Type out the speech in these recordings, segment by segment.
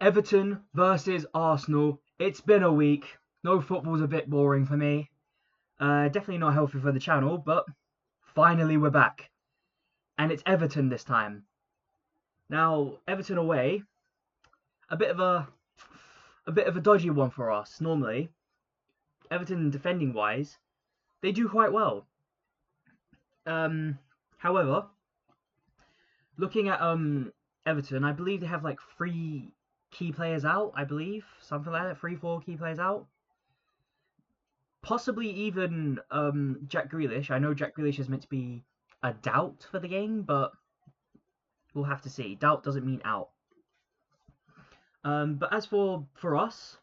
Everton versus Arsenal. It's been a week. No, football's a bit boring for me. Definitely not healthy for the channel, but finally we're back. And it's Everton this time. Now, Everton away, a bit of a dodgy one for us. Normally, Everton defending wise, they do quite well. However, looking at Everton, I believe they have like 3 key players out, I believe. Something like that, 3, 4 key players out. Possibly even Jack Grealish. I know Jack Grealish is meant to be a doubt for the game, but we'll have to see. Doubt doesn't mean out. But as for us,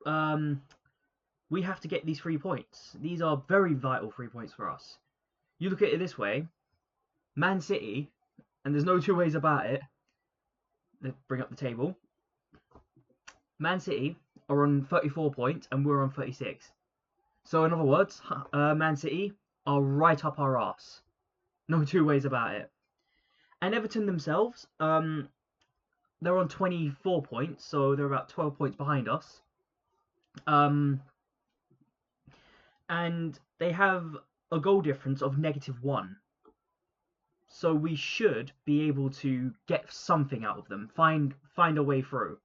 we have to get these 3 points. These are very vital 3 points for us. You look at it this way, Man City, and there's no two ways about it. Let's bring up the table. Man City are on 34 points and we're on 36. So in other words, Man City are right up our arse. No two ways about it. And Everton themselves, they're on 24 points, so they're about 12 points behind us. And they have a goal difference of -1. So we should be able to get something out of them, find a way through.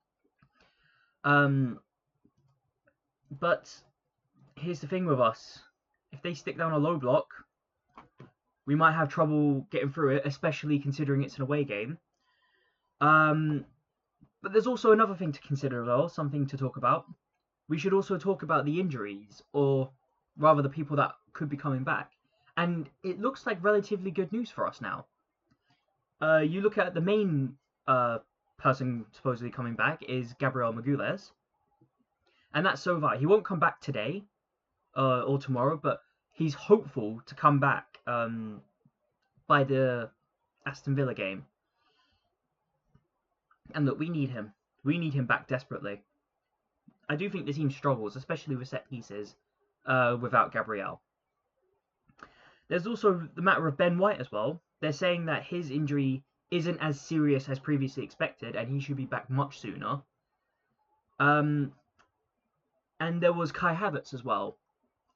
But here's the thing with us. If they stick down a low block, we might have trouble getting through it, especially considering it's an away game. But there's also another thing to consider as well, something to talk about. We should also talk about the injuries, or rather the people that could be coming back. And it looks like relatively good news for us now. You look at the main person supposedly coming back is Gabriel Magalhaes. And that's so far. He won't come back today or tomorrow, but he's hopeful to come back by the Aston Villa game. And look, we need him. We need him back desperately. I do think the team struggles, especially with set pieces, without Gabriel. There's also the matter of Ben White as well. They're saying that his injury isn't as serious as previously expected, and he should be back much sooner. And there was Kai Havertz as well.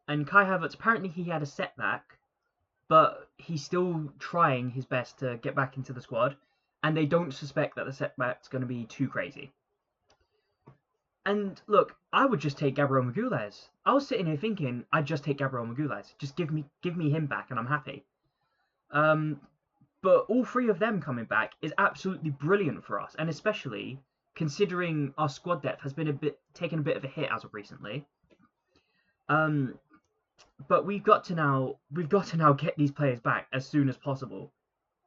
And Kai Havertz, apparently he had a setback, but he's still trying his best to get back into the squad, and they don't suspect that the setback's going to be too crazy. And look, I would just take Gabriel Magalhaes. I was sitting here thinking I'd just take Gabriel Magalhaes. Just give me him back and I'm happy. But all 3 of them coming back is absolutely brilliant for us, and especially considering our squad depth has been taken a bit of a hit as of recently. But we've got to now get these players back as soon as possible.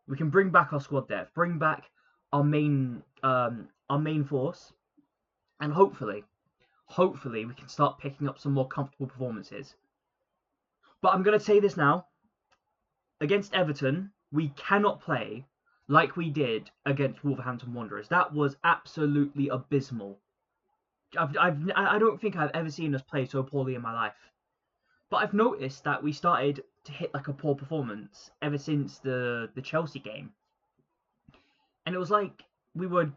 We can bring back our squad depth, bring back our main force, and hopefully we can start picking up some more comfortable performances. But I'm going to say this now. Against Everton, we cannot play like we did against Wolverhampton Wanderers. That was absolutely abysmal. I don't think I've ever seen us play so poorly in my life. But I've noticed that we started to hit like a poor performance ever since the Chelsea game. And it was like we were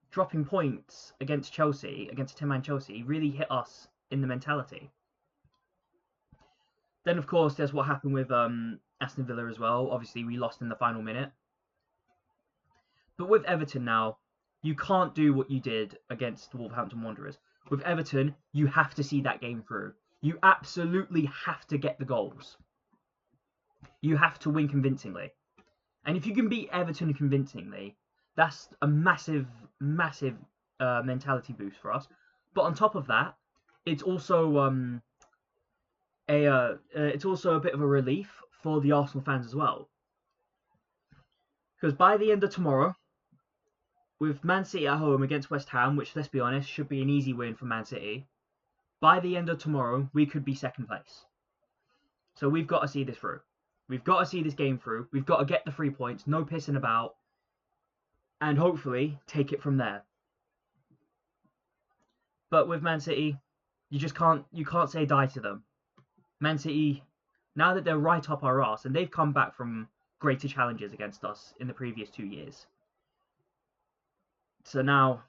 dropping points against Chelsea, against a 10-man Chelsea, really hit us in the mentality. Then, of course, there's what happened with Aston Villa as well. Obviously, we lost in the final minute. But with Everton now, you can't do what you did against the Wolverhampton Wanderers. With Everton, you have to see that game through. You absolutely have to get the goals. You have to win convincingly. And if you can beat Everton convincingly, that's a massive mentality boost for us. But on top of that, it's also a bit of a relief for the Arsenal fans as well. Because by the end of tomorrow, with Man City at home against West Ham, which, let's be honest, should be an easy win for Man City, by the end of tomorrow, we could be second place. So we've got to see this through. We've got to see this game through. We've got to get the 3 points, no pissing about, and hopefully take it from there. But with Man City, you can't say die to them. Man City, now that they're right up our arse, and they've come back from greater challenges against us in the previous 2 years. So now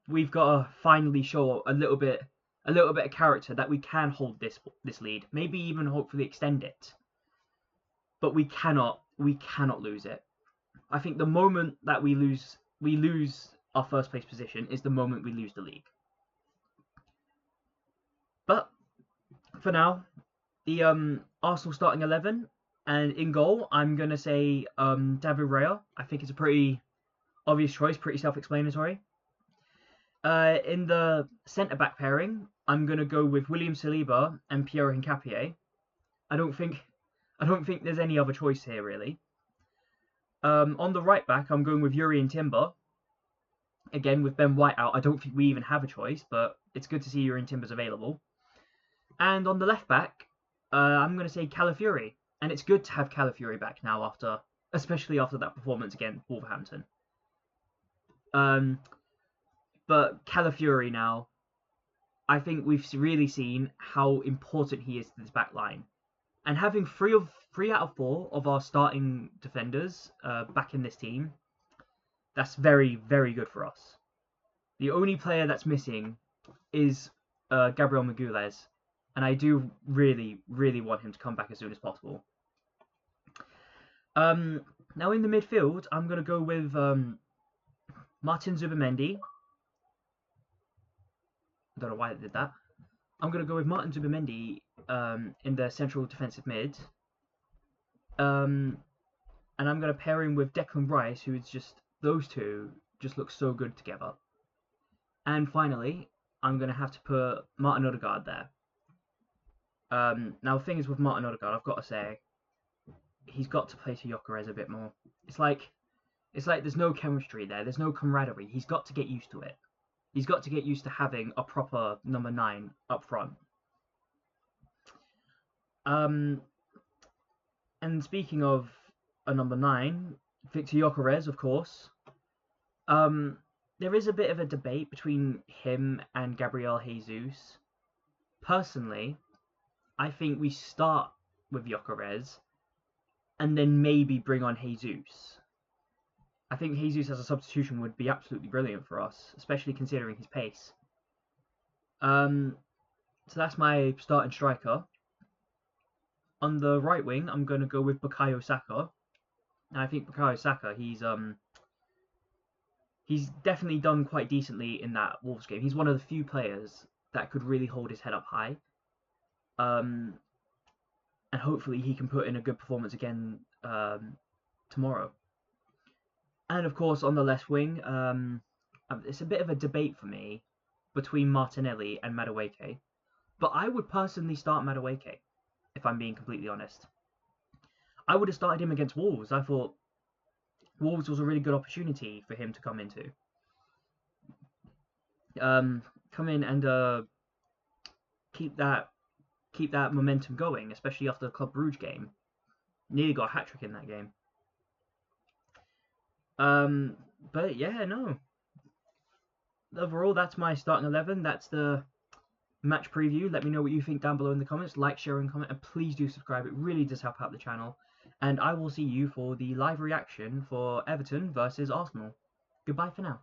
we've got to finally show a little bit of character that we can hold this lead, maybe even hopefully extend it. But we cannot lose it. I think the moment that we lose our first place position is the moment we lose the league. But for now, the Arsenal starting 11, and in goal, I'm gonna say David Raya. I think it's a pretty obvious choice, pretty self-explanatory. In the centre back pairing, I'm gonna go with William Saliba and Pierre Hincapié. I don't think there's any other choice here really. On the right back, I'm going with Yuri and Timber. Again, with Ben White out, I don't think we even have a choice, but it's good to see Yuri and Timber's available. And on the left back, I'm going to say Calafiori. And it's good to have Calafiori back now, especially after that performance against Wolverhampton. But Calafiori now, I think we've really seen how important he is to this back line. And having three out of 4 of our starting defenders back in this team, that's very, very good for us. The only player that's missing is Gabriel Magalhaes, and I do really, really want him to come back as soon as possible. Now in the midfield, I'm going to go with Martin Zubimendi. I don't know why I did that. I'm going to go with Martin Zubimendi in the central defensive mid. And I'm going to pair him with Declan Rice, who is just, those two just look so good together. And finally, I'm going to have to put Martin Odegaard there. Now, the thing is with Martin Odegaard, I've got to say, he's got to play to Gyökeres a bit more. It's like there's no chemistry there. There's no camaraderie. He's got to get used to it. He's got to get used to having a proper number 9 up front. And speaking of a number 9, Victor Gyökeres, of course. There is a bit of a debate between him and Gabriel Jesus. Personally, I think we start with Gyökeres and then maybe bring on Jesus. I think Jesus as a substitution would be absolutely brilliant for us, especially considering his pace. So that's my starting striker. On the right wing, I'm going to go with Bukayo Saka. And I think Bukayo Saka, he's definitely done quite decently in that Wolves game. He's one of the few players that could really hold his head up high. And hopefully he can put in a good performance again tomorrow. And of course, on the left wing, it's a bit of a debate for me between Martinelli and Madueke. But I would personally start Madueke, if I'm being completely honest. I would have started him against Wolves. I thought Wolves was a really good opportunity for him to come into. Come in and keep that momentum going, especially after the Club Brugge game. Nearly got a hat-trick in that game. But yeah, no. Overall, that's my starting 11. That's the match preview. Let me know what you think down below in the comments. Like, share, and comment, and please do subscribe. It really does help out the channel. And I will see you for the live reaction for Everton versus Arsenal. Goodbye for now.